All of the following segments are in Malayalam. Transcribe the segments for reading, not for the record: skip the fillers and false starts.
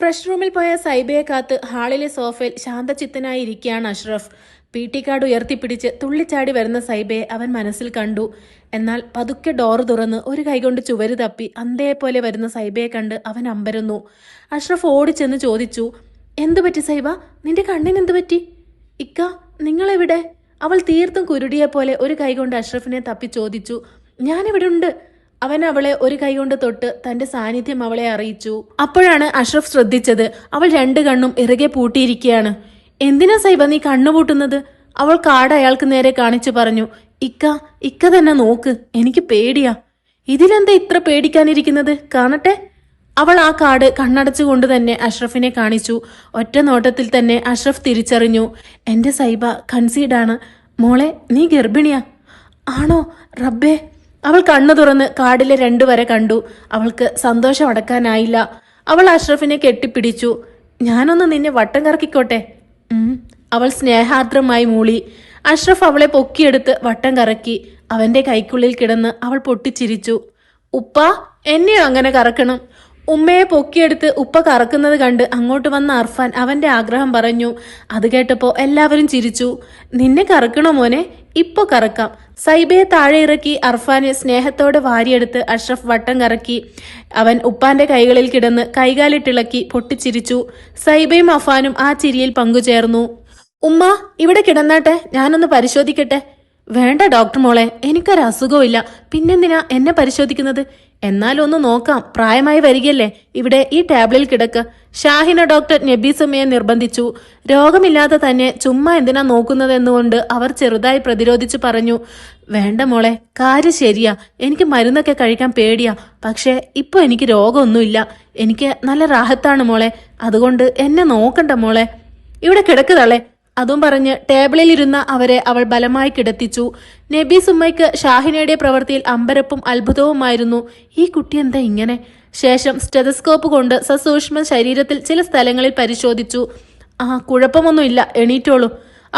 ഫ്രഷ് റൂമിൽ പോയ സൈബയെ കാത്ത് ഹാളിലെ സോഫയിൽ ശാന്തചിത്തനായി ഇരിക്കുകയാണ് അഷ്റഫ്. PT കാർഡ് ഉയർത്തിപ്പിടിച്ച് തുള്ളിച്ചാടി വരുന്ന സൈബയെ അവൻ മനസ്സിൽ കണ്ടു. എന്നാൽ പതുക്കെ ഡോറ് തുറന്ന് ഒരു കൈകൊണ്ട് ചുവര് തപ്പി അന്തയെപ്പോലെ വരുന്ന സൈബയെ കണ്ട് അവൻ അമ്പരന്നു. അഷ്റഫ് ഓടിച്ചെന്ന് ചോദിച്ചു, എന്തുപറ്റി സൈബ? നിന്റെ കണ്ണിന് എന്തു പറ്റി? ഇക്ക, നിങ്ങളെവിടെ? അവൾ തീർത്തും കുരുടിയെപ്പോലെ ഒരു കൈകൊണ്ട് അഷ്റഫിനെ തപ്പി ചോദിച്ചു. ഞാനിവിടെ ഉണ്ട്. അവൻ അവളെ ഒരു കൈകൊണ്ട് തൊട്ട് തന്റെ സാന്നിധ്യം അവളെ അറിയിച്ചു. അപ്പോഴാണ് അഷ്റഫ് ശ്രദ്ധിച്ചത്, അവൾ രണ്ട് കണ്ണും ഇറുകെ പൂട്ടിയിരിക്കുകയാണ്. എന്തിനാ സൈബ നീ കണ്ണുപൂട്ടുന്നത്? അവൾ കാർഡ് അയാൾക്ക് നേരെ കാണിച്ചു പറഞ്ഞു. ഇക്ക തന്നെ നോക്ക്, എനിക്ക് പേടിയാ. ഇതിലെന്താ ഇത്ര പേടിക്കാനിരിക്കുന്നത്? കാണട്ടെ. അവൾ ആ കാർഡ് കണ്ണടച്ചുകൊണ്ട് തന്നെ അഷ്റഫിനെ കാണിച്ചു. ഒറ്റ നോട്ടത്തിൽ തന്നെ അഷ്റഫ് തിരിച്ചറിഞ്ഞു. എന്റെ സൈബ കൺസീഡാണ്. മോളെ, നീ ഗർഭിണിയാ? ആണോ റബ്ബേ. അവൾ കണ്ണു തുറന്ന് കാർഡിലെ 2 വര കണ്ടു. അവൾക്ക് സന്തോഷം അടക്കാനായില്ല. അവൾ അഷ്റഫിനെ കെട്ടിപ്പിടിച്ചു. ഞാനൊന്ന് നിന്നെ വട്ടം കറക്കിക്കോട്ടെ? അവൾ സ്നേഹാർദ്രമായി മൂളി. അഷ്റഫ് അവളെ പൊക്കിയെടുത്ത് വട്ടം കറക്കി. അവന്റെ കൈക്കുള്ളിൽ കിടന്ന് അവൾ പൊട്ടിച്ചിരിച്ചു. ഉപ്പ, എന്നെയോ അങ്ങനെ കറക്കണം? ഉമ്മയെ പൊക്കിയെടുത്ത് ഉപ്പ കറക്കുന്നത് കണ്ട് അങ്ങോട്ട് വന്ന അർഫാൻ അവന്റെ ആഗ്രഹം പറഞ്ഞു. അത് കേട്ടപ്പോ എല്ലാവരും ചിരിച്ചു. നിന്നെ കറക്കണോ മോനെ? ഇപ്പൊ കറക്കാം. സൈബയെ താഴെ ഇറക്കി അർഫാനെ സ്നേഹത്തോടെ വാരിയെടുത്ത് അഷ്റഫ് വട്ടം കറക്കി. അവൻ ഉപ്പാന്റെ കൈകളിൽ കിടന്ന് കൈകാലിട്ടിളക്കി പൊട്ടിച്ചിരിച്ചു. സൈബയും അഫാനും ആ ചിരിയിൽ പങ്കുചേർന്നു. ഉമ്മ, ഇവിടെ കിടന്നാട്ടെ, ഞാനൊന്ന് പരിശോധിക്കട്ടെ. വേണ്ട ഡോക്ടർ മോളെ, എനിക്കൊരു അസുഖവും, പിന്നെന്തിനാ എന്നെ പരിശോധിക്കുന്നത്? എന്നാലൊന്ന് നോക്കാം, പ്രായമായി വരികയല്ലേ. ഇവിടെ ഈ ടേബിളിൽ കിടക്ക്. ഷാഹിന ഡോക്ടർ നബീസമ്മയെ നിർബന്ധിച്ചു. രോഗമില്ലാതെ തന്നെ ചുമ്മാ എന്തിനാ നോക്കുന്നതെന്നുകൊണ്ട് അവർ ചെറുതായി പ്രതിരോധിച്ചു പറഞ്ഞു. വേണ്ട മോളെ, കാര്യം ശരിയാ, എനിക്ക് മരുന്നൊക്കെ കഴിക്കാൻ പേടിയാ. പക്ഷെ ഇപ്പൊ എനിക്ക് രോഗമൊന്നുമില്ല, എനിക്ക് നല്ല റാഹത്താണ് മോളെ. അതുകൊണ്ട് എന്നെ നോക്കണ്ട മോളെ, ഇവിടെ കിടക്കുതള്ളേ. അതും പറഞ്ഞ് ടേബിളിലിരുന്ന അവരെ അവൾ ബലമായി കിടത്തിച്ചു. നബീസുമ്മയ്ക്ക് ഷാഹിനയുടെ പ്രവൃത്തിയിൽ അമ്പരപ്പും അത്ഭുതവുമായിരുന്നു. ഈ കുട്ടി എന്താ ഇങ്ങനെ? ശേഷം സ്റ്റെതസ്കോപ്പ് കൊണ്ട് സസൂക്ഷ്മ ശരീരത്തിൽ ചില സ്ഥലങ്ങളിൽ പരിശോധിച്ചു. കുഴപ്പമൊന്നുമില്ല, എണീറ്റോളൂ.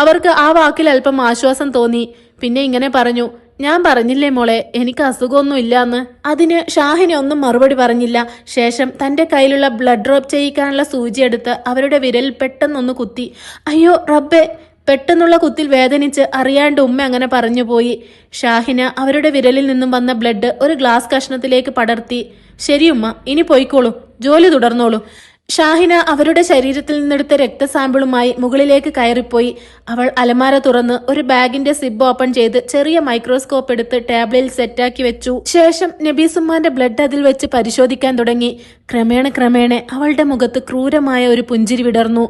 അവർക്ക് ആ വാക്കിൽ അല്പം ആശ്വാസം തോന്നി. പിന്നെ ഇങ്ങനെ പറഞ്ഞു, ഞാൻ പറഞ്ഞില്ലേ മോളെ, എനിക്ക് അസുഖമൊന്നും ഇല്ലാന്ന്. അതിന് ഷാഹിന ഒന്നും മറുപടി പറഞ്ഞില്ല. ശേഷം തന്റെ കയ്യിലുള്ള ബ്ലഡ് ഡ്രോപ്പ് ചെയ്യിക്കാനുള്ള സൂചി എടുത്ത് അവരുടെ വിരലിൽ പെട്ടെന്നൊന്ന് കുത്തി. അയ്യോ റബ്ബേ. പെട്ടെന്നുള്ള കുത്തിൽ വേദനിച്ച് അറിയാണ്ട് ഉമ്മ അങ്ങനെ പറഞ്ഞു പോയി. ഷാഹിന അവരുടെ വിരലിൽ നിന്നും വന്ന ബ്ലഡ് ഒരു ഗ്ലാസ് കഷ്ണത്തിലേക്ക് പടർത്തി. ശരിയുമ്മ, ഇനി പോയിക്കോളൂ, ജോലി തുടർന്നോളൂ. ഷാഹിന അവരുടെ ശരീരത്തിൽ നിന്നെടുത്ത രക്തസാമ്പിളുമായി മുകളിലേക്ക് കയറിപ്പോയി. അവൾ അലമാര തുറന്ന് ഒരു ബാഗിന്റെ സിബ് ഓപ്പൺ ചെയ്ത് ചെറിയ മൈക്രോസ്കോപ്പ് എടുത്ത് ടേബിളിൽ സെറ്റാക്കി വെച്ചു. ശേഷം നബീസുമ്മാന്റെ ബ്ലഡ് അതിൽ വെച്ച് പരിശോധിക്കാൻ തുടങ്ങി. ക്രമേണ അവളുടെ മുഖത്ത് ക്രൂരമായ ഒരു പുഞ്ചിരി വിടർന്നു.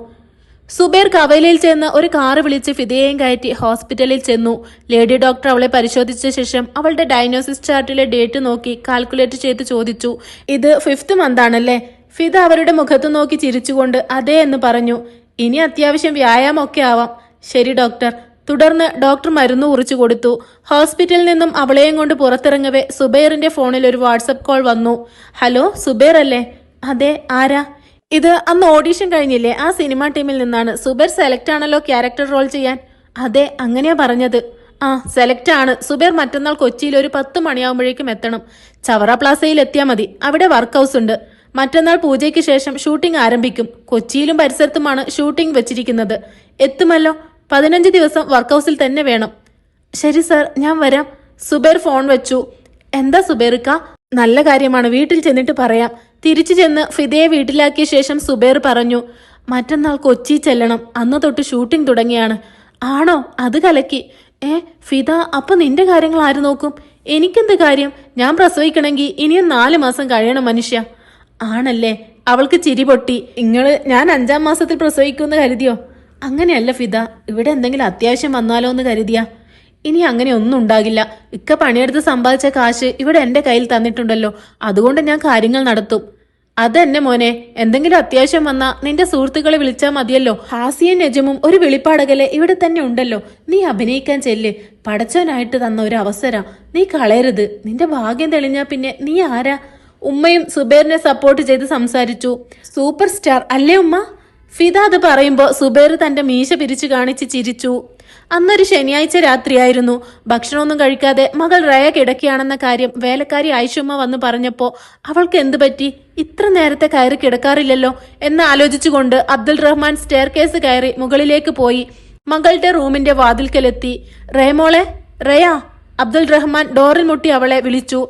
സുബൈർ കവലയിൽ ചെന്ന് ഒരു കാറ് വിളിച്ച് ഫിദയെയും കയറ്റി ഹോസ്പിറ്റലിൽ ചെന്നു. ലേഡി ഡോക്ടർ അവളെ പരിശോധിച്ച ശേഷം അവളുടെ ഡയഗ്നോസിസ് ചാർട്ടിലെ ഡേറ്റ് നോക്കി കാൽക്കുലേറ്റ് ചെയ്ത് ചോദിച്ചു. ഇത് 5th മന്ത് ആണല്ലേ? ഫിദ അവരുടെ മുഖത്ത് നോക്കി ചിരിച്ചുകൊണ്ട് അതെ എന്ന് പറഞ്ഞു. ഇനി അത്യാവശ്യം വ്യായാമമൊക്കെ ആവാം. ശരി ഡോക്ടർ. തുടർന്ന് ഡോക്ടർ മരുന്ന് കുറിച്ചു കൊടുത്തു. ഹോസ്പിറ്റലിൽ നിന്നും അവളെയും കൊണ്ട് പുറത്തിറങ്ങവേ സുബൈറിന്റെ ഫോണിൽ ഒരു വാട്സപ്പ് കോൾ വന്നു. ഹലോ, സുബൈർ അല്ലേ? അതെ, ആരാ? ഇത് അന്ന് ഓഡീഷൻ കഴിഞ്ഞില്ലേ, ആ സിനിമ ടീമിൽ നിന്നാണ്. സുബൈർ സെലക്ട് ആണല്ലോ ക്യാരക്ടർ റോൾ ചെയ്യാൻ. അതെ, അങ്ങനെയാ പറഞ്ഞത്. സെലക്ട് ആണ്. സുബൈർ മറ്റന്നാൾ കൊച്ചിയിൽ ഒരു 10 മണിയാവുമ്പോഴേക്കും എത്തണം. ചവറ പ്ലാസയിൽ എത്തിയാൽ മതി. അവിടെ വർക്ക് ഹൗസ് ഉണ്ട്. മറ്റന്നാൾ പൂജയ്ക്ക് ശേഷം ഷൂട്ടിംഗ് ആരംഭിക്കും. കൊച്ചിയിലും പരിസരത്തുമാണ് ഷൂട്ടിംഗ് വെച്ചിരിക്കുന്നത്. എത്തുമല്ലോ. 15 ദിവസം വർക്ക് ഹൗസിൽ തന്നെ വേണം. ശരി സർ, ഞാൻ വരാം. സുബൈർ ഫോൺ വെച്ചു. എന്താ സുബൈർക്ക? നല്ല കാര്യമാണ്, വീട്ടിൽ ചെന്നിട്ട് പറയാം. തിരിച്ചു ചെന്ന് ഫിദയെ വീട്ടിലാക്കിയ ശേഷം സുബൈർ പറഞ്ഞു, മറ്റന്നാൾ കൊച്ചി ചെല്ലണം. അന്ന് തൊട്ട് ഷൂട്ടിംഗ് തുടങ്ങിയാണ്. ആണോ? അത് കലക്കി. ഫിദ, അപ്പൊ നിന്റെ കാര്യങ്ങൾ ആര് നോക്കും? എനിക്കെന്ത് കാര്യം? ഞാൻ പ്രസവിക്കണമെങ്കിൽ ഇനിയും 4 മാസം കഴിയണം മനുഷ്യ. ആണല്ലേ? അവൾക്ക് ചിരി പൊട്ടി. ഞാൻ 5ാം മാസത്തിൽ പ്രസവിക്കുമെന്ന് കരുതിയോ? അങ്ങനെയല്ല ഫിദ, ഇവിടെ എന്തെങ്കിലും അത്യാവശ്യം വന്നാലോ എന്ന് കരുതിയാ. ഇനി അങ്ങനെ ഒന്നും ഉണ്ടാകില്ല. ഇക്ക പണിയെടുത്ത് സമ്പാദിച്ച കാശ് ഇവിടെ എന്റെ കയ്യിൽ തന്നിട്ടുണ്ടല്ലോ, അതുകൊണ്ട് ഞാൻ കാര്യങ്ങൾ നടത്തും. അതെന്നെ മോനെ, എന്തെങ്കിലും അത്യാവശ്യം വന്നാ നിന്റെ സുഹൃത്തുക്കളെ വിളിച്ചാൽ മതിയല്ലോ. ഹാസിയും നജമും ഒരു വെളിപ്പാടകലെ ഇവിടെ തന്നെ ഉണ്ടല്ലോ. നീ അഭിനയിക്കാൻ ചെല്ല്. പടച്ചവനായിട്ട് തന്ന ഒരു അവസരം നീ കളയരുത്. നിന്റെ ഭാഗ്യം തെളിഞ്ഞാ പിന്നെ നീ ആരാ? ഉമ്മയും സുബൈറിനെ സപ്പോർട്ട് ചെയ്ത് സംസാരിച്ചു. സൂപ്പർ സ്റ്റാർ അല്ലേ ഉമ്മ? ഫിദ അത് പറയുമ്പോൾ സുബൈർ തന്റെ മീശ പിരിച്ചു കാണിച്ച് ചിരിച്ചു. അന്നൊരു ശനിയാഴ്ച രാത്രിയായിരുന്നു. ഭക്ഷണമൊന്നും കഴിക്കാതെ മകൾ റയ കിടക്കുകയാണെന്ന കാര്യം വേലക്കാരി ആയിഷുമ്മ വന്ന് പറഞ്ഞപ്പോൾ അവൾക്ക് എന്തു പറ്റി, ഇത്ര നേരത്തെ കയറി കിടക്കാറില്ലല്ലോ എന്ന് ആലോചിച്ചുകൊണ്ട് അബ്ദുൾ റഹ്മാൻ സ്റ്റെയർ കേസ് കയറി മുകളിലേക്ക് പോയി മകളുടെ റൂമിന്റെ വാതിൽക്കലെത്തി. റേമോളെ, റയ. അബ്ദുൾ റഹ്മാൻ ഡോറിൽ മുട്ടി അവളെ വിളിച്ചു.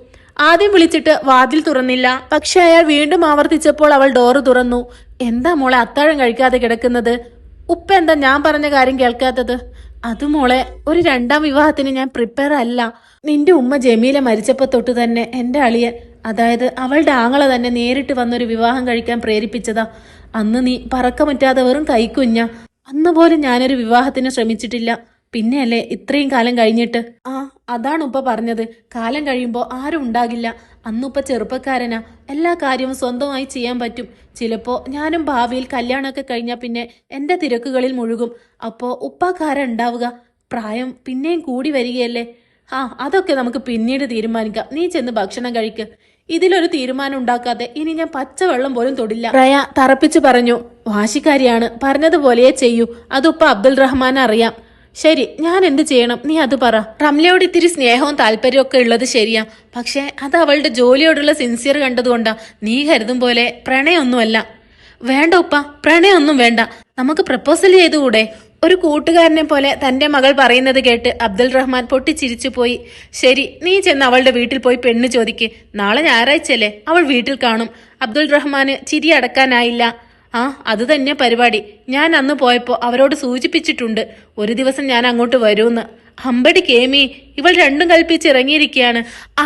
ആദ്യം വിളിച്ചിട്ട് വാതിൽ തുറന്നില്ല. പക്ഷെ അയാൾ വീണ്ടും ആവർത്തിച്ചപ്പോൾ അവൾ ഡോറ് തുറന്നു. എന്താ മോളെ അത്താഴം കഴിക്കാതെ കിടക്കുന്നത്? ഉപ്പ എന്താ ഞാൻ പറഞ്ഞ കാര്യം കേൾക്കാത്തത്? അത് മോളെ, ഒരു രണ്ടാം വിവാഹത്തിന് ഞാൻ പ്രിപ്പയർ അല്ല. നിന്റെ ഉമ്മ ജമീല മരിച്ചപ്പോ തൊട്ട് തന്നെ എന്റെ അളിയൻ, അതായത് അവളുടെ ആങ്ങള തന്നെ നേരിട്ട് വന്നൊരു വിവാഹം കഴിക്കാൻ പ്രേരിപ്പിച്ചതാ. അന്ന് നീ പറക്കമുറ്റാതെ വെറും കൈക്കുഞ്ഞ. അന്ന് പോലും ഞാനൊരു വിവാഹത്തിന് ശ്രമിച്ചിട്ടില്ല. പിന്നെയല്ലേ ഇത്രയും കാലം കഴിഞ്ഞിട്ട്. അതാണ് ഉപ്പ പറഞ്ഞത്, കാലം കഴിയുമ്പോൾ ആരും ഉണ്ടാകില്ല. അന്നുപ്പ ചെറുപ്പക്കാരനാ, എല്ലാ കാര്യവും സ്വന്തമായി ചെയ്യാൻ പറ്റും. ചിലപ്പോ ഞാനും ഭാവിയിൽ കല്യാണമൊക്കെ കഴിഞ്ഞാൽ പിന്നെ എന്റെ തിരക്കുകളിൽ മുഴുകും. അപ്പോ ഉപ്പാക്കാരാ ഉണ്ടാവുക. പ്രായം പിന്നെയും കൂടി വരികയല്ലേ. അതൊക്കെ നമുക്ക് പിന്നീട് തീരുമാനിക്കാം. നീ ചെന്ന് ഭക്ഷണം കഴിക്ക്. ഇതിലൊരു തീരുമാനം ഉണ്ടാക്കാതെ ഇനി ഞാൻ പച്ചവെള്ളം പോലും തൊടില്ല. റയ തറപ്പിച്ചു പറഞ്ഞു. വാശിക്കാരിയാണ്, പറഞ്ഞതുപോലെയേ ചെയ്യൂ. അതുപ്പ അബ്ദുൾ റഹ്മാൻ അറിയാം. ശരി, ഞാൻ എന്ത് ചെയ്യണം, നീ അത് പറ. റംലയോട് ഇത്തിരി സ്നേഹവും താല്പര്യവും ഒക്കെ ഉള്ളത് ശരിയാ, പക്ഷെ അത് അവളുടെ ജോലിയോടുള്ള സിൻസിയർ കണ്ടതുകൊണ്ടാ. നീ കരുതും പോലെ പ്രണയമൊന്നുമല്ല. വേണ്ട ഉപ്പ, പ്രണയമൊന്നും വേണ്ട. നമുക്ക് പ്രപ്പോസൽ ചെയ്തുകൂടെ? ഒരു കൂട്ടുകാരനെ പോലെ തന്റെ മകൾ പറയുന്നത് കേട്ട് അബ്ദുൾ റഹ്മാൻ പൊട്ടിച്ചിരിച്ചു പോയി. ശരി, നീ ചെന്ന് അവളുടെ വീട്ടിൽ പോയി പെണ്ണ് ചോദിക്ക്. നാളെ ഞായറാഴ്ചയല്ലേ, അവൾ വീട്ടിൽ കാണും. അബ്ദുൾ റഹ്മാന് ചിരി അടക്കാനായില്ല. അത് തന്നെ പരിപാടി. ഞാൻ അന്ന് പോയപ്പോ അവരോട് സൂചിപ്പിച്ചിട്ടുണ്ട്, ഒരു ദിവസം ഞാൻ അങ്ങോട്ട് വരൂന്ന്. അമ്പടി കേമി, ഇവൾ രണ്ടും കൽപ്പിച്ച് ഇറങ്ങിയിരിക്കുകയാണ്.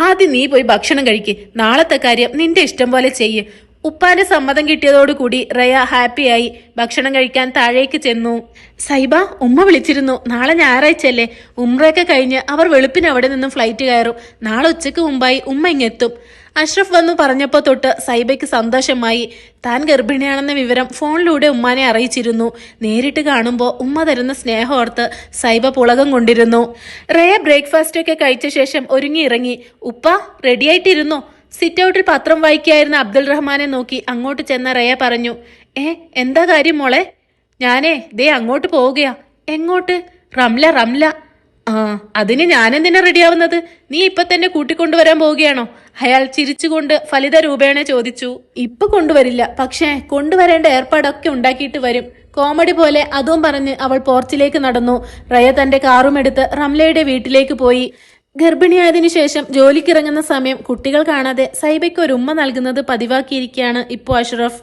ആദ്യം നീ പോയി ഭക്ഷണം കഴിക്ക്. നാളത്തെ കാര്യം നിന്റെ ഇഷ്ടം പോലെ ചെയ്യ്. ഉപ്പാന്റെ സമ്മതം കിട്ടിയതോടുകൂടി റയ ഹാപ്പിയായി ഭക്ഷണം കഴിക്കാൻ താഴേക്ക് ചെന്നു. സൈബ, ഉമ്മ വിളിച്ചിരുന്നു. നാളെ ഞായറാഴ്ചയല്ലേ, ഉംറയൊക്കെ കഴിഞ്ഞ് അവർ വെളുപ്പിന് അവിടെ നിന്നും ഫ്ലൈറ്റ് കയറും. നാളെ ഉച്ചക്ക് മുമ്പായി ഉമ്മ ഇങ്ങെത്തും. അഷ്റഫ് വന്നു പറഞ്ഞപ്പോൾ തൊട്ട് സൈബയ്ക്ക് സന്തോഷമായി. താൻ ഗർഭിണിയാണെന്ന വിവരം ഫോണിലൂടെ ഉമ്മാനെ അറിയിച്ചിരുന്നു. നേരിട്ട് കാണുമ്പോൾ ഉമ്മ തരുന്ന സ്നേഹം ഓർത്ത് സൈബ പുളകം കൊണ്ടിരുന്നു. റയ ബ്രേക്ക്ഫാസ്റ്റ് ഒക്കെ കഴിച്ച ശേഷം ഒരുങ്ങി ഇറങ്ങി. ഉപ്പ റെഡിയായിട്ടിരുന്നോ? സിറ്റ് ഔട്ടിൽ പത്രം വായിക്കായിരുന്ന അബ്ദുൾ റഹ്മാനെ നോക്കി അങ്ങോട്ട് ചെന്ന റയ പറഞ്ഞു. എന്താ കാര്യം മോളെ? ഞാനേ ദേ അങ്ങോട്ട് പോവുകയാ. എങ്ങോട്ട്? റംല. അതിന് ഞാനെന്തിനാ റെഡിയാവുന്നത്? നീ ഇപ്പൊ തന്നെ കൂട്ടിക്കൊണ്ടുവരാൻ പോവുകയാണോ? അയാൾ ചിരിച്ചുകൊണ്ട് ഫലിത രൂപേണ ചോദിച്ചു. ഇപ്പൊ കൊണ്ടുവരില്ല, പക്ഷേ കൊണ്ടുവരേണ്ട ഏർപ്പാടൊക്കെ ഉണ്ടാക്കിയിട്ട് വരും. കോമഡി പോലെ അതും പറഞ്ഞ് അവൾ പോർച്ചിലേക്ക് നടന്നു. റയ തന്റെ കാറുമെടുത്ത് റംലയുടെ വീട്ടിലേക്ക് പോയി. ഗർഭിണിയായതിനു ശേഷം ജോലിക്കിറങ്ങുന്ന സമയം കുട്ടികൾ കാണാതെ സൈബയ്ക്ക് ഒരു ഉമ്മ നൽകുന്നത് പതിവാക്കിയിരിക്കുകയാണ് ഇപ്പോൾ അഷ്റഫ്.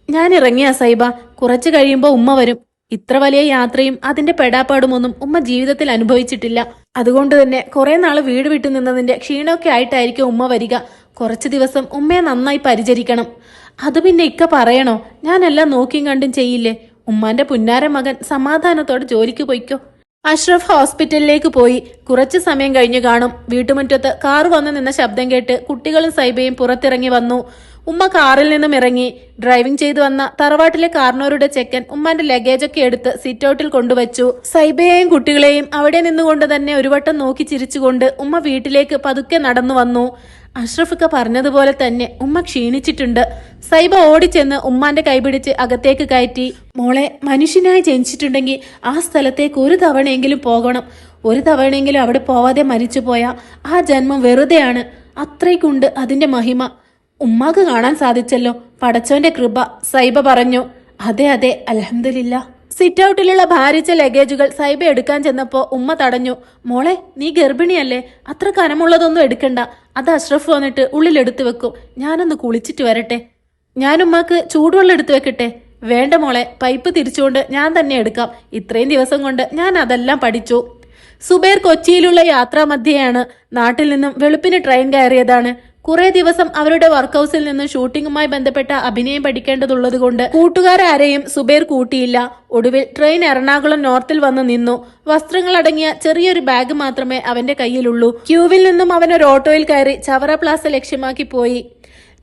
ഞാൻ ഇറങ്ങിയ സൈബ, കുറച്ചു കഴിയുമ്പോൾ ഉമ്മ വരും. ഇത്ര വലിയ യാത്രയും അതിന്റെ പെടാപ്പാടുമൊന്നും ഉമ്മ ജീവിതത്തിൽ അനുഭവിച്ചിട്ടില്ല. അതുകൊണ്ട് തന്നെ കുറെ നാള് വീട് വിട്ടു നിന്നതിന്റെ ക്ഷീണമൊക്കെ ആയിട്ടായിരിക്കും ഉമ്മ വരിക. കുറച്ചു ദിവസം ഉമ്മയെ നന്നായി പരിചരിക്കണം. അത് പിന്നെ ഇക്ക പറയണോ? ഞാനെല്ലാം നോക്കിയും കണ്ടും ചെയ്യില്ലേ. ഉമ്മാന്റെ പുന്നാര മകൻ സമാധാനത്തോടെ ജോലിക്ക് പോയിക്കോ. അഷ്റഫ് ഹോസ്പിറ്റലിലേക്ക് പോയി. കുറച്ചു സമയം കഴിഞ്ഞു കാണും. വീട്ടുമുറ്റത്ത് കാർ വന്നു നിന്ന ശബ്ദം കേട്ട് കുട്ടികളും സൈബയും പുറത്തിറങ്ങി വന്നു. ഉമ്മ കാറിൽ നിന്നും ഇറങ്ങി. ഡ്രൈവിംഗ് ചെയ്തു വന്ന തറവാട്ടിലെ കാർണോരുടെ ചെക്കൻ ഉമ്മാന്റെ ലഗേജൊക്കെ എടുത്ത് സിറ്റ് ഔട്ടിൽ കൊണ്ടുവച്ചു. സൈബയെയും കുട്ടികളെയും അവിടെ നിന്നുകൊണ്ട് തന്നെ ഒരു വട്ടം നോക്കി ചിരിച്ചുകൊണ്ട് ഉമ്മ വീട്ടിലേക്ക് പതുക്കെ നടന്നു വന്നു. അഷ്റഫൊക്കെ പറഞ്ഞതുപോലെ തന്നെ ഉമ്മ ക്ഷീണിച്ചിട്ടുണ്ട്. സൈബ ഓടിച്ചെന്ന് ഉമ്മാന്റെ കൈപിടിച്ച് അകത്തേക്ക് കയറ്റി. മോളെ, മനുഷ്യനായി ജനിച്ചിട്ടുണ്ടെങ്കിൽ ആ സ്ഥലത്തേക്ക് ഒരു തവണയെങ്കിലും പോകണം. ഒരു തവണയെങ്കിലും അവിടെ പോവാതെ മരിച്ചുപോയാ ആ ജന്മം വെറുതെയാണ്. അത്രയ്ക്കുണ്ട് അതിന്റെ മഹിമ. ഉമ്മാക്ക് കാണാൻ സാധിച്ചല്ലോ, പടച്ചോന്റെ കൃപ, സൈബ പറഞ്ഞു. അതെ അൽഹംദുലില്ലാ. സിറ്റ് ഔട്ടിലുള്ള ഭാരിച്ച ലഗേജുകൾ സൈബ എടുക്കാൻ ചെന്നപ്പോ ഉമ്മ തടഞ്ഞു. മോളെ, നീ ഗർഭിണിയല്ലേ, അത്ര കനമുള്ളതൊന്നും എടുക്കണ്ട. അത് അഷ്റഫ് വന്നിട്ട് ഉള്ളിലെടുത്തു വെക്കും. ഞാനൊന്ന് കുളിച്ചിട്ട് വരട്ടെ. ഞാൻ ഉമ്മാക്ക് ചൂടുവെള്ളം എടുത്തു വെക്കട്ടെ? വേണ്ട മോളെ, പൈപ്പ് തിരിച്ചുകൊണ്ട് ഞാൻ തന്നെ എടുക്കാം. ഇത്രയും ദിവസം കൊണ്ട് ഞാൻ അതെല്ലാം പഠിച്ചു. സുബൈർ കൊച്ചിയിലുള്ള യാത്രാമധ്യയാണ്. നാട്ടിൽ നിന്നും വെളുപ്പിന് ട്രെയിൻ കയറിയതാണ്. കുറെ ദിവസം അവരുടെ വർക്ക് ഹൗസിൽ നിന്ന് ഷൂട്ടിങ്ങുമായി ബന്ധപ്പെട്ട അഭിനയം പഠിക്കേണ്ടതുള്ളത് കൊണ്ട് കൂട്ടുകാരാരെയും സുബൈർ കൂട്ടിയില്ല. ഒടുവിൽ ട്രെയിൻ എറണാകുളം നോർത്തിൽ വന്ന് നിന്നു. വസ്ത്രങ്ങളടങ്ങിയ ചെറിയൊരു ബാഗ് മാത്രമേ അവന്റെ കയ്യിലുള്ളൂ. ക്യൂവിൽ നിന്നും അവൻ ഒരു ഓട്ടോയിൽ കയറി ചവറ പ്ലാസ ലക്ഷ്യമാക്കി പോയി.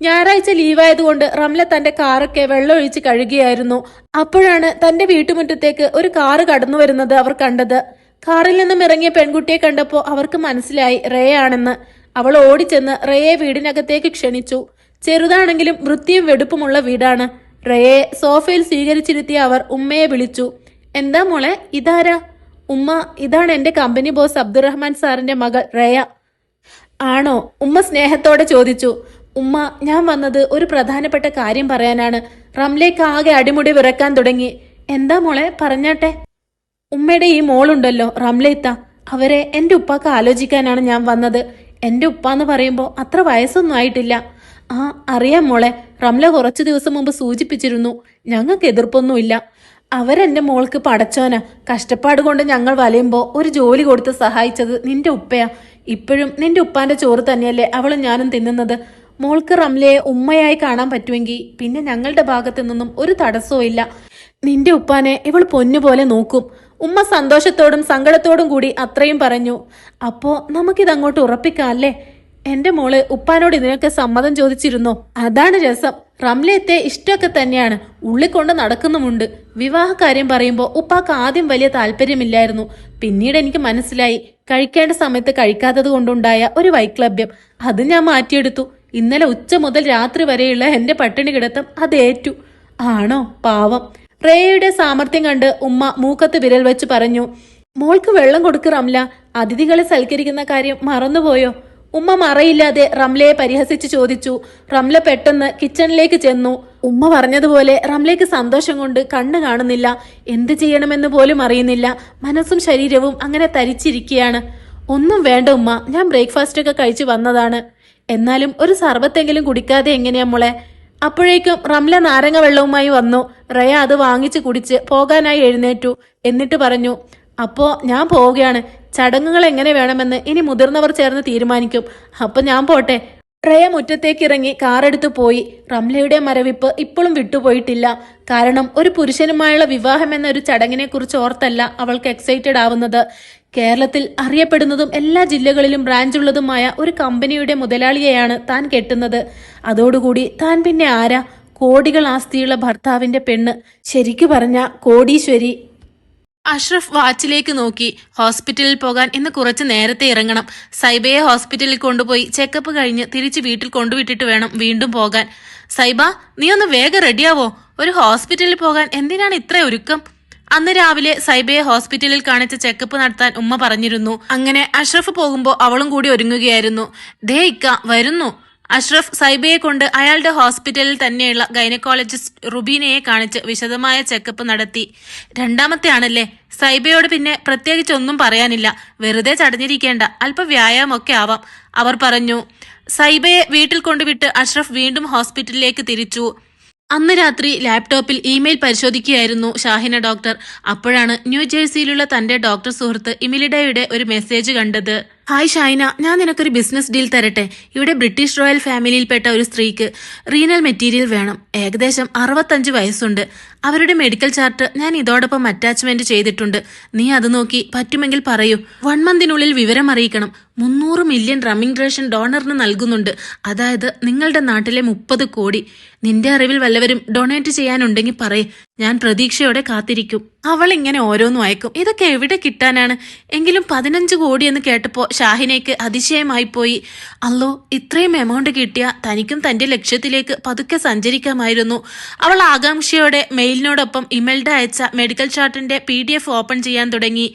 ഞായറാഴ്ച ലീവായതുകൊണ്ട് റംല തന്റെ കാറൊക്കെ വെള്ളമൊഴിച്ച് കഴുകിയായിരുന്നു. അപ്പോഴാണ് തന്റെ വീട്ടുമുറ്റത്തേക്ക് ഒരു കാറ് കടന്നു വരുന്നത് അവർ കണ്ടത്. കാറിൽ നിന്നും ഇറങ്ങിയ പെൺകുട്ടിയെ കണ്ടപ്പോൾ അവർക്ക് മനസ്സിലായി റേ ആണെന്ന്. അവൾ ഓടിച്ചെന്ന് റേയെ വീടിനകത്തേക്ക് ക്ഷണിച്ചു. ചെറുതാണെങ്കിലും വൃത്തിയും വെടുപ്പുമുള്ള വീടാണ്. റയെ സോഫയിൽ സ്വീകരിച്ചിരുത്തിയ അവർ ഉമ്മയെ വിളിച്ചു. എന്താ മോളെ, ഇതാരാ? ഉമ്മ, ഇതാണ് എന്റെ കമ്പനി ബോസ് അബ്ദുറഹ്മാൻ സാറിന്റെ മകൾ റയ. ആണോ? ഉമ്മ സ്നേഹത്തോടെ ചോദിച്ചു. ഉമ്മ, ഞാൻ വന്നത് ഒരു പ്രധാനപ്പെട്ട കാര്യം പറയാനാണ്. റംലേക്ക് ആകെ അടിമുടി വിറക്കാൻ തുടങ്ങി. എന്താ മോളെ, പറഞ്ഞാട്ടെ. ഉമ്മയുടെ ഈ മോളുണ്ടല്ലോ റംലയിത്ത, അവരെ എന്റെ ഉപ്പാക്ക് ആലോചിക്കാനാണ് ഞാൻ വന്നത്. എന്റെ ഉപ്പ എന്ന് പറയുമ്പോൾ അത്ര വയസ്സൊന്നും ആയിട്ടില്ല. ആ അറിയാം മോളെ, റംല കുറച്ചു ദിവസം മുമ്പ് സൂചിപ്പിച്ചിരുന്നു. ഞങ്ങൾക്ക് എതിർപ്പൊന്നുമില്ല. അവരെന്റെ മോൾക്ക് പടച്ചോനാ. കഷ്ടപ്പാട് കൊണ്ട് ഞങ്ങൾ വലയുമ്പോൾ ഒരു ജോലി കൊടുത്ത് സഹായിച്ചത് നിന്റെ ഉപ്പയാ. ഇപ്പോഴും നിന്റെ ഉപ്പാന്റെ ചോറ് തന്നെയല്ലേ അവളും ഞാനും തിന്നുന്നത്. മോൾക്ക് റംലയെ ഉമ്മയായി കാണാൻ പറ്റുമെങ്കിൽ പിന്നെ ഞങ്ങളുടെ ഭാഗത്തു നിന്നും ഒരു തടസ്സവും ഇല്ല. നിന്റെ ഉപ്പാനെ ഇവൾ പൊന്നുപോലെ നോക്കും. ഉമ്മ സന്തോഷത്തോടും സങ്കടത്തോടും കൂടി അത്രയും പറഞ്ഞു. അപ്പോ നമുക്കിതങ്ങോട്ട് ഉറപ്പിക്കാം അല്ലേ? എന്റെ മോള് ഉപ്പാനോട് ഇതിനൊക്കെ സമ്മതം ചോദിച്ചിരുന്നോ? അതാണ് രസം. റംലയത്തെ ഇഷ്ടമൊക്കെ തന്നെയാണ്, ഉള്ളിക്കൊണ്ട് നടക്കുന്നുമുണ്ട്. വിവാഹകാര്യം പറയുമ്പോൾ ഉപ്പാക്ക് ആദ്യം വലിയ താല്പര്യമില്ലായിരുന്നു. പിന്നീട് എനിക്ക് മനസ്സിലായി, കഴിക്കേണ്ട സമയത്ത് കഴിക്കാത്തത് കൊണ്ടുണ്ടായ ഒരു വൈക്ലഭ്യം. അത് ഞാൻ മാറ്റിയെടുത്തു. ഇന്നലെ ഉച്ച മുതൽ രാത്രി വരെയുള്ള എന്റെ പട്ടിണി കിടത്തം അത് ഏറ്റു. ആണോ പാവം. റേയയുടെ സാമർത്ഥ്യം കണ്ട് ഉമ്മ മൂക്കത്ത് വിരൽ വെച്ച് പറഞ്ഞു. മോൾക്ക് വെള്ളം കൊടുക്ക് റംല. അതിഥികളെ സൽക്കരിക്കുന്ന കാര്യം മറന്നുപോയോ? ഉമ്മ മറയില്ലാതെ റംലയെ പരിഹസിച്ച് ചോദിച്ചു. റംല പെട്ടെന്ന് കിച്ചണിലേക്ക് ചെന്നു. ഉമ്മ പറഞ്ഞതുപോലെ റംലയ്ക്ക് സന്തോഷം കൊണ്ട് കണ്ണ് കാണുന്നില്ല. എന്ത് ചെയ്യണമെന്ന് പോലും അറിയുന്നില്ല. മനസ്സും ശരീരവും അങ്ങനെ തരിച്ചിരിക്കുകയാണ്. ഒന്നും വേണ്ട ഉമ്മ, ഞാൻ ബ്രേക്ക്ഫാസ്റ്റ് ഒക്കെ കഴിച്ചു വന്നതാണ്. എന്നാലും ഒരു സർബത്തെങ്കിലും കുടിക്കാതെ എങ്ങനെയാ മോളെ? അപ്പോഴേക്കും റംല നാരങ്ങ വെള്ളവുമായി വന്നു. റയ അത് വാങ്ങിച്ച് കുടിച്ച് പോകാനായി എഴുന്നേറ്റു. എന്നിട്ട് പറഞ്ഞു, അപ്പോ ഞാൻ പോവുകയാണ്. ചടങ്ങുകൾ എങ്ങനെ വേണമെന്ന് ഇനി മുതിർന്നവർ ചേർന്ന് തീരുമാനിക്കും. അപ്പൊ ഞാൻ പോട്ടെ. റയ മുറ്റത്തേക്ക് ഇറങ്ങി കാറെടുത്തു പോയി. റംലയുടെ മരവിപ്പ് ഇപ്പോഴും വിട്ടുപോയിട്ടില്ല. കാരണം ഒരു പുരുഷനുമായുള്ള വിവാഹം എന്നൊരു ചടങ്ങിനെ കുറിച്ച് ഓർത്തല്ല അവൾക്ക് എക്സൈറ്റഡ് ആവുന്നത്. കേരളത്തിൽ അറിയപ്പെടുന്നതും എല്ലാ ജില്ലകളിലും ബ്രാഞ്ചുള്ളതുമായ ഒരു കമ്പനിയുടെ മുതലാളിയെയാണ് താൻ കെട്ടുന്നത്. അതോടുകൂടി താൻ പിന്നെ ആരാ? കോടികൾ ആസ്തിയുള്ള ഭർത്താവിന്റെ പെണ്ണ്. ശരിക്കു പറഞ്ഞ കോടീശ്വരി. അഷ്റഫ് വാച്ചിലേക്ക് നോക്കി. ഹോസ്പിറ്റലിൽ പോകാൻ ഇന്ന് കുറച്ച് നേരത്തെ ഇറങ്ങണം. സൈബയെ ഹോസ്പിറ്റലിൽ കൊണ്ടുപോയി ചെക്കപ്പ് കഴിഞ്ഞ് തിരിച്ച് വീട്ടിൽ കൊണ്ടുവിട്ടിട്ട് വേണം വീണ്ടും പോകാൻ. സൈബ, നീ ഒന്ന് വേഗം റെഡിയാവോ? ഒരു ഹോസ്പിറ്റലിൽ പോകാൻ എന്തിനാണ് ഇത്ര ഒരുക്കം? അന്ന് രാവിലെ സൈബയെ ഹോസ്പിറ്റലിൽ കാണിച്ച് ചെക്കപ്പ് നടത്താൻ ഉമ്മ പറഞ്ഞിരുന്നു. അങ്ങനെ അഷ്റഫ് പോകുമ്പോൾ അവളും കൂടി ഒരുങ്ങുകയായിരുന്നു. ദേ ഇക്ക വരുന്നു. അഷ്റഫ് സൈബയെ കൊണ്ട് അയാളുടെ ഹോസ്പിറ്റലിൽ തന്നെയുള്ള ഗൈനക്കോളജിസ്റ്റ് റുബീനയെ കാണിച്ച് വിശദമായ ചെക്കപ്പ് നടത്തി. രണ്ടാമത്തെ ആണല്ലേ? സൈബയോട് പിന്നെ പ്രത്യേകിച്ച് ഒന്നും പറയാനില്ല. വെറുതെ ചടഞ്ഞിരിക്കേണ്ട, അല്പ വ്യായാമമൊക്കെ ആവാം, അവർ പറഞ്ഞു. സൈബയെ വീട്ടിൽ കൊണ്ടുവിട്ട് അഷ്റഫ് വീണ്ടും ഹോസ്പിറ്റലിലേക്ക് തിരിച്ചു. അന്ന് രാത്രി ലാപ്ടോപ്പിൽ ഇമെയിൽ പരിശോധിക്കുകയായിരുന്നു ഷാഹിന ഡോക്ടർ. അപ്പോഴാണ് ന്യൂജേഴ്സിയിലുള്ള തന്റെ ഡോക്ടർ സുഹൃത്ത് ഇമിലിഡയുടെ ഒരു മെസ്സേജ് കണ്ടത്. ഹായ് ഷാഹിന, ഞാൻ നിനക്കൊരു ബിസിനസ് ഡീൽ തരട്ടെ. ഇവിടെ ബ്രിട്ടീഷ് റോയൽ ഫാമിലിയിൽപ്പെട്ട ഒരു സ്ത്രീക്ക് റീനൽ മെറ്റീരിയൽ വേണം. ഏകദേശം 65 വയസ്സുണ്ട്. അവരുടെ മെഡിക്കൽ ചാർട്ട് ഞാൻ ഇതോടൊപ്പം അറ്റാച്ച്മെന്റ് ചെയ്തിട്ടുണ്ട്. നീ അത് നോക്കി പറ്റുമെങ്കിൽ പറയൂ. 1 മന്തിനുള്ളിൽ വിവരം അറിയിക്കണം. 300 മില്യൺ റമ്മിംഗ് റേഷൻ ഡോണറിന് നൽകുന്നുണ്ട്. അതായത് നിങ്ങളുടെ നാട്ടിലെ 30 കോടി. നിന്റെ അറിവിൽ വല്ലവരും ഡൊണേറ്റ് ചെയ്യാനുണ്ടെങ്കിൽ പറയേ, ഞാൻ പ്രതീക്ഷയോടെ കാത്തിരിക്കും. അവൾ ഇങ്ങനെ ഓരോന്നും അയക്കും. ഇതൊക്കെ എവിടെ കിട്ടാനാണ്? എങ്കിലും 15 കോടി എന്ന് കേട്ടപ്പോൾ ഷാഹിനയ്ക്ക് അതിശയമായി പോയി. അല്ലോ, ഇത്രയും എമൗണ്ട് കിട്ടിയ തനിക്കും തന്റെ ലക്ഷ്യത്തിലേക്ക് പതുക്കെ സഞ്ചരിക്കാമായിരുന്നു. അവൾ ആകാംക്ഷയോടെ മെയിലിനോടൊപ്പം ഇമെയിൽഡ് അയച്ച മെഡിക്കൽ ചാർട്ടിന്റെ PDF ഓപ്പൺ ചെയ്യാൻ തുടങ്ങി.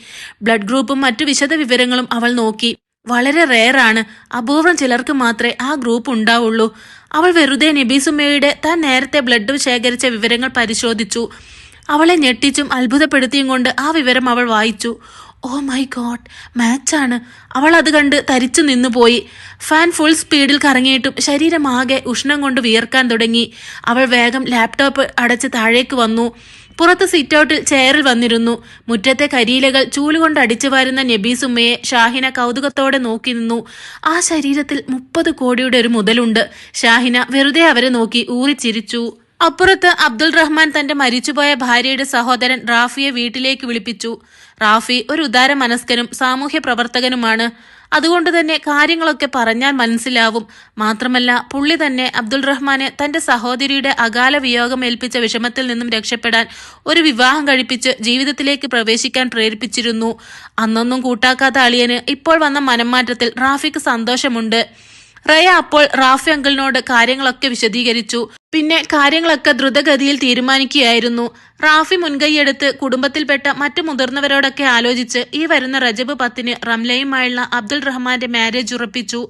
ബ്ലഡ് ഗ്രൂപ്പും മറ്റു വിശദ വിവരങ്ങളും അവൾ നോക്കി. വളരെ റെയറാണ്. അപൂർവം ചിലർക്ക് മാത്രമേ ആ ഗ്രൂപ്പ് ഉണ്ടാവുള്ളൂ. അവൾ വെറുതെ നബീസുമ്മയുടെ താൻ നേരത്തെ ബ്ലഡ് ശേഖരിച്ച വിവരങ്ങൾ പരിശോധിച്ചു. അവളെ ഞെട്ടിച്ചും അത്ഭുതപ്പെടുത്തിയും കൊണ്ട് ആ വിവരം അവൾ വായിച്ചു. ഓ മൈ ഗോഡ്, മാച്ചാണ്. അവൾ അത് കണ്ട് തരിച്ചു നിന്നുപോയി. ഫാൻ ഫുൾ സ്പീഡിൽ കറങ്ങിയിട്ടും ശരീരമാകെ ഉഷ്ണം കൊണ്ട് വിയർക്കാൻ തുടങ്ങി. അവൾ വേഗം ലാപ്ടോപ്പ് അടച്ച് താഴേക്ക് വന്നു. പുറത്ത് സിറ്റൗട്ടിൽ ചെയറിൽ വന്നിരുന്നു. മുറ്റത്തെ കരിയിലകൾ ചൂലുകൊണ്ട് അടിച്ചു വാരുന്ന നബീസുമ്മയെ ഷാഹിന കൗതുകത്തോടെ നോക്കി നിന്നു. ആ ശരീരത്തിൽ 30 കോടിയുടെ ഒരു മുതലുണ്ട്. ഷാഹിന വെറുതെ അവരെ നോക്കി ഊറിച്ചിരിച്ചു. അപ്പുറത്ത് അബ്ദുൾ റഹ്മാൻ തന്റെ മരിച്ചുപോയ ഭാര്യയുടെ സഹോദരൻ റാഫിയെ വീട്ടിലേക്ക് വിളിപ്പിച്ചു. റാഫി ഒരു ഉദാര മനസ്കനും സാമൂഹ്യ പ്രവർത്തകനുമാണ്. അതുകൊണ്ട് തന്നെ കാര്യങ്ങളൊക്കെ പറഞ്ഞാൽ മനസ്സിലാവും. മാത്രമല്ല പുള്ളി തന്നെ അബ്ദുൾ റഹ്മാനെ തന്റെ സഹോദരിയുടെ അകാല വിയോഗം ഏൽപ്പിച്ച വിഷമത്തിൽ നിന്നും രക്ഷപ്പെടാൻ ഒരു വിവാഹം കഴിപ്പിച്ച് ജീവിതത്തിലേക്ക് പ്രവേശിക്കാൻ പ്രേരിപ്പിച്ചിരുന്നു. അന്നൊന്നും കൂട്ടാക്കാത്ത അളിയന് ഇപ്പോൾ വന്ന മനംമാറ്റത്തിൽ റാഫിക്ക് സന്തോഷമുണ്ട്. റയ അപ്പോൾ റാഫി അങ്കിളിനോട് കാര്യങ്ങളൊക്കെ വിശദീകരിച്ചു. പിന്നെ കാര്യങ്ങളൊക്കെ ദ്രുതഗതിയിൽ തീരുമാനിക്കുകയായിരുന്നു. റാഫി മുൻകൈയെടുത്ത് കുടുംബത്തിൽപ്പെട്ട മറ്റു മുതിർന്നവരോടൊക്കെ ആലോചിച്ച് ഈ വരുന്ന റജബ് 10-ന് റംലയുമായുള്ള അബ്ദുൾ റഹ്മാന്റെ മാരേജ് ഉറപ്പിച്ചു.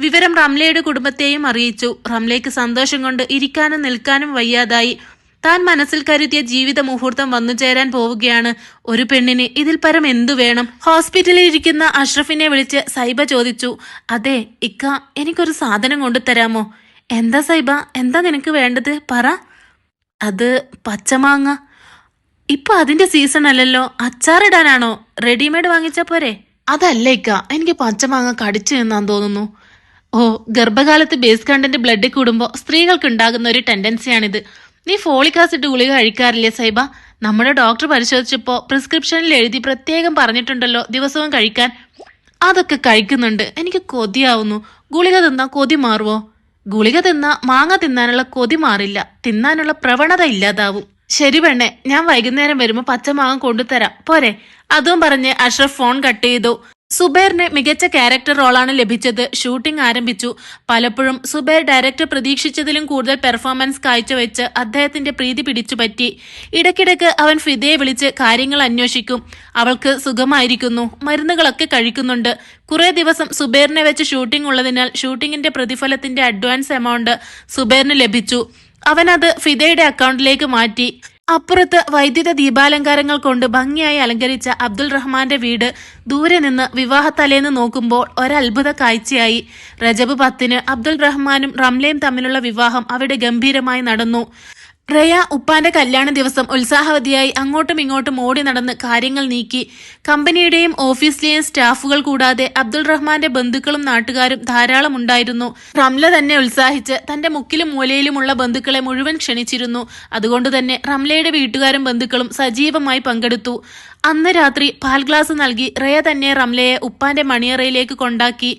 വിവരം റംലയുടെ കുടുംബത്തെയും അറിയിച്ചു. റംലയ്ക്ക് സന്തോഷം കൊണ്ട് ഇരിക്കാനും നിൽക്കാനും വയ്യാതായി. താൻ മനസ്സിൽ കരുതിയ ജീവിത മുഹൂർത്തം വന്നു ചേരാൻ പോവുകയാണ്. ഒരു പെണ്ണിന് ഇതിൽ പരം എന്തു വേണം? ഹോസ്പിറ്റലിൽ ഇരിക്കുന്ന അഷ്റഫിനെ വിളിച്ച് സൈബ ചോദിച്ചു. അതെ ഇക്ക, എനിക്കൊരു സാധനം കൊണ്ടുതരാമോ? എന്താ സൈബ, എന്താ നിനക്ക് വേണ്ടത്? പറ. അത് പച്ചമാങ്ങ. ഇപ്പൊ അതിന്റെ സീസൺ അല്ലല്ലോ, അച്ചാറിടാനാണോ? റെഡിമെയ്ഡ് വാങ്ങിച്ച പോരെ? അതല്ല ഇക്ക, എനിക്ക് പച്ചമാങ്ങ കടിച്ചു നിന്നാന്ന് തോന്നുന്നു. ഓ, ഗർഭകാലത്ത് ബേസ് കണ്ടന്റ് ബ്ലഡിൽ കൂടുമ്പോൾ സ്ത്രീകൾക്ക് ഉണ്ടാകുന്ന ഒരു ടെൻഡൻസിയാണിത്. നീ ഫോളിക് ആസിഡ് ഗുളിക കഴിക്കാറില്ലേ സൈബ? നമ്മുടെ ഡോക്ടർ പരിശോധിച്ചപ്പോ പ്രിസ്ക്രിപ്ഷനിൽ എഴുതി പ്രത്യേകം പറഞ്ഞിട്ടുണ്ടല്ലോ ദിവസവും കഴിക്കാൻ. അതൊക്കെ കഴിക്കുന്നുണ്ട്. എനിക്ക് കൊതിയാവുന്നു. ഗുളിക തിന്നാ കൊതി മാറുവോ? ഗുളിക തിന്നാ മാങ്ങ തിന്നാനുള്ള കൊതി മാറില്ല, തിന്നാനുള്ള പ്രവണത ഇല്ലാതാവും. ശരി പെണ്ണെ, ഞാൻ വൈകുന്നേരം വരുമ്പോ പച്ചമാങ്ങ കൊണ്ടുതരാം പോരെ? അതും പറഞ്ഞ് അഷ്റഫ് ഫോൺ കട്ട് ചെയ്തു. സുബൈറിന് മികച്ച ക്യാരക്ടർ റോളാണ് ലഭിച്ചത്. ഷൂട്ടിംഗ് ആരംഭിച്ചു. പലപ്പോഴും സുബൈർ ഡയറക്ടർ പ്രതീക്ഷിച്ചതിലും കൂടുതൽ പെർഫോമൻസ് കാഴ്ചവെച്ച് അദ്ദേഹത്തിന്റെ പ്രീതി പിടിച്ചുപറ്റി. ഇടയ്ക്കിടയ്ക്ക് അവൻ ഫിദയെ വിളിച്ച് കാര്യങ്ങൾ അന്വേഷിക്കും. അവൾക്ക് സുഖമായിരിക്കുന്നു, മരുന്നുകളൊക്കെ കഴിക്കുന്നുണ്ട്. കുറെ ദിവസം സുബൈറിനെ വെച്ച് ഷൂട്ടിംഗ് ഉള്ളതിനാൽ ഷൂട്ടിങ്ങിന്റെ പ്രതിഫലത്തിന്റെ അഡ്വാൻസ് എമൗണ്ട് സുബൈറിന് ലഭിച്ചു. അവനത് ഫിദയുടെ അക്കൗണ്ടിലേക്ക് മാറ്റി. അപ്പുറത്ത് വൈദ്യുത ദീപാലങ്കാരങ്ങൾ കൊണ്ട് ഭംഗിയായി അലങ്കരിച്ച അബ്ദുൾ റഹ്മാന്റെ വീട് ദൂരെ നിന്ന് വിവാഹത്തലേന്ന് നോക്കുമ്പോൾ ഒരത്ഭുത കാഴ്ചയായി. റജബ് 10-ന് അബ്ദുൾ റഹ്മാനും റംലയും തമ്മിലുള്ള വിവാഹം അവിടെ ഗംഭീരമായി നടന്നു. റയ ഉപ്പാന്റെ കല്യാണ ദിവസം ഉത്സാഹവതിയായി അങ്ങോട്ടും ഇങ്ങോട്ടും ഓടി നടന്ന് കാര്യങ്ങൾ നീക്കി. കമ്പനിയുടെയും ഓഫീസിലെയും സ്റ്റാഫുകൾ കൂടാതെ അബ്ദുൾ റഹ്മാന്റെ ബന്ധുക്കളും നാട്ടുകാരും ധാരാളം ഉണ്ടായിരുന്നു. റംല തന്നെ ഉത്സാഹിച്ച് തന്റെ മുക്കിലും മൂലയിലുമുള്ള ബന്ധുക്കളെ മുഴുവൻ ക്ഷണിച്ചിരുന്നു. അതുകൊണ്ട് തന്നെ റംലയുടെ വീട്ടുകാരും ബന്ധുക്കളും സജീവമായി പങ്കെടുത്തു. അന്ന് രാത്രി പാൽ ഗ്ലാസ് നൽകി റയ തന്നെ റംലയെ ഉപ്പാന്റെ മണിയറയിലേക്ക് കൊണ്ടാക്കി.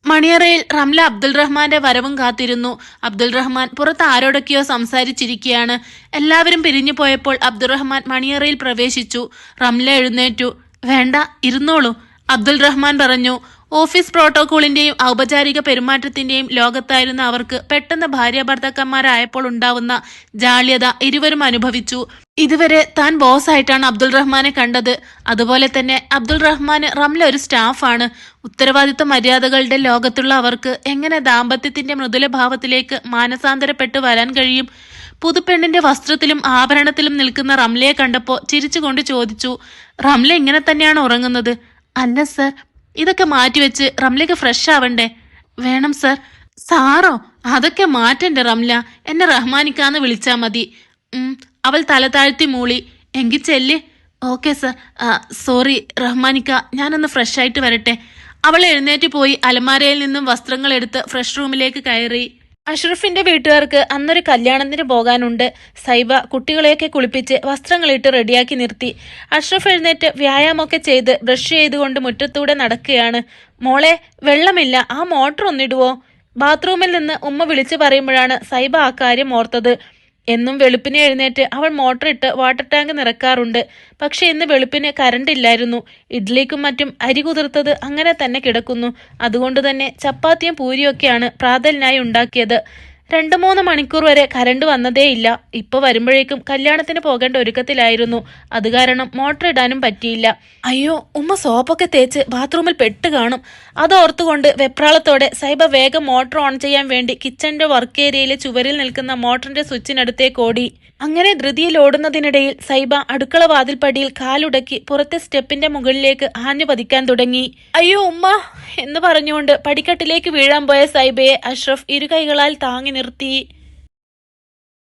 മണിയറയിൽ റംല അബ്ദുൾ റഹ്മാന്റെ വരവും കാത്തിരുന്നു. അബ്ദുൾ റഹ്മാൻ പുറത്ത് ആരോടൊക്കെയോ സംസാരിച്ചിരിക്കുകയാണ്. എല്ലാവരും പിരിഞ്ഞു പോയപ്പോൾ അബ്ദുൾ റഹ്മാൻ മണിയറയിൽ പ്രവേശിച്ചു. റംല എഴുന്നേറ്റു. വേണ്ട, ഇരുന്നോളൂ, അബ്ദുൾ റഹ്മാൻ പറഞ്ഞു. ഓഫീസ് പ്രോട്ടോകോളിന്റെയും ഔപചാരിക പെരുമാറ്റത്തിന്റെയും ലോകത്തായിരുന്ന അവർക്ക് പെട്ടെന്ന് ഭാര്യ ഭർത്താക്കന്മാരായപ്പോൾ ഉണ്ടാവുന്ന ജാള്യത ഇരുവരും അനുഭവിച്ചു. ഇതുവരെ താൻ ബോസ് ആയിട്ടാണ് അബ്ദുൾ റഹ്മാനെ കണ്ടത്. അതുപോലെ തന്നെ അബ്ദുൾ റഹ്മാന് റംല ഒരു സ്റ്റാഫാണ്. ഉത്തരവാദിത്ത മര്യാദകളുടെ ലോകത്തുള്ള അവർക്ക് എങ്ങനെ ദാമ്പത്യത്തിന്റെ മൃദുല ഭാവത്തിലേക്ക് മാനസാന്തരപ്പെട്ട് വരാൻ കഴിയും? പുതുപ്പെണ്ണിന്റെ വസ്ത്രത്തിലും ആഭരണത്തിലും നിൽക്കുന്ന റംലയെ കണ്ടപ്പോ ചിരിച്ചുകൊണ്ട് ചോദിച്ചു. റംല ഇങ്ങനെ തന്നെയാണ് ഉറങ്ങുന്നത്? അല്ല സർ, ഇതൊക്കെ മാറ്റിവെച്ച് റംലയ്ക്ക് ഫ്രഷ് ആവണ്ടേ? വേണം സർ. സാറോ? അതൊക്കെ മാറ്റണ്ടേ റംല, എന്നെ റഹ്മാനിക്കാന്ന് വിളിച്ചാ മതി. അവൾ തല താഴ്ത്തി മൂളി. എങ്കിൽ ചെല്ല്. Okay sir. സോറി റഹ്മാനിക്ക, ഞാനൊന്ന് ഫ്രഷ് ആയിട്ട് വരട്ടെ. അവൾ എഴുന്നേറ്റ് പോയി അലമാരയിൽ നിന്നും വസ്ത്രങ്ങൾ എടുത്ത് ഫ്രഷ് റൂമിലേക്ക് കയറി. അഷ്റഫിന്റെ വീട്ടുകാർക്ക് അന്നൊരു കല്യാണത്തിന് പോകാനുണ്ട്. സൈബ കുട്ടികളെയൊക്കെ കുളിപ്പിച്ച് വസ്ത്രങ്ങളിട്ട് റെഡിയാക്കി നിർത്തി. അഷ്റഫ് എഴുന്നേറ്റ് വ്യായാമമൊക്കെ ചെയ്ത് ബ്രഷ് ചെയ്തുകൊണ്ട് മുറ്റത്തൂടെ നടക്കുകയാണ്. മോളെ, വെള്ളമില്ല, ആ മോട്ടർ ഒന്നിടുവോ? ബാത്റൂമിൽ നിന്ന് ഉമ്മ വിളിച്ചു പറയുമ്പോഴാണ് സൈബ ആ കാര്യം ഓർത്തത്. എന്നും വെളുപ്പിനെ എഴുന്നേറ്റ് അവൾ മോട്ടർ ഇട്ട് വാട്ടർ ടാങ്ക് നിറക്കാറുണ്ട്. പക്ഷെ ഇന്ന് വെളുപ്പിന് കറണ്ട് ഇല്ലായിരുന്നു. ഇഡ്ലിക്കും മറ്റും അരി കുതിർത്തത് അങ്ങനെ തന്നെ കിടക്കുന്നു. അതുകൊണ്ട് തന്നെ ചപ്പാത്തിയും പൂരിയൊക്കെയാണ് പ്രാതലിനായി ഉണ്ടാക്കിയത്. 2-3 മണിക്കൂർ വരെ കരണ്ട് വന്നതേയില്ല. ഇപ്പൊ വരുമ്പോഴേക്കും കല്യാണത്തിന് പോകേണ്ട ഒരുക്കത്തിലായിരുന്നു. അത് കാരണം മോട്ടർ ഇടാനും പറ്റിയില്ല. അയ്യോ, ഉമ്മ സോപ്പൊക്കെ തേച്ച് ബാത്റൂമിൽ പെട്ട് കാണും. അതോർത്തുകൊണ്ട് വെപ്രാളത്തോടെ സൈബ വേഗം മോട്ടർ ഓൺ ചെയ്യാൻ വേണ്ടി കിച്ചന്റെ വർക്ക് ഏരിയയിലെ ചുവരിൽ നിൽക്കുന്ന മോട്ടറിന്റെ സ്വിച്ചിനടുത്തേക്ക് ഓടി. അങ്ങനെ ധൃതിയിൽ ഓടുന്നതിനിടയിൽ സൈബ അടുക്കള വാതിൽപ്പടിയിൽ കാലുടക്കി പുറത്തെ സ്റ്റെപ്പിന്റെ മുകളിലേക്ക് ആഞ്ഞു പതിക്കാൻ തുടങ്ങി. അയ്യോ ഉമ്മ എന്ന് പറഞ്ഞുകൊണ്ട് പടിക്കെട്ടിലേക്ക് വീഴാൻ പോയ സൈബയെ അഷ്റഫ് ഇരുകൈകളാൽ താങ്ങി നിർത്തി.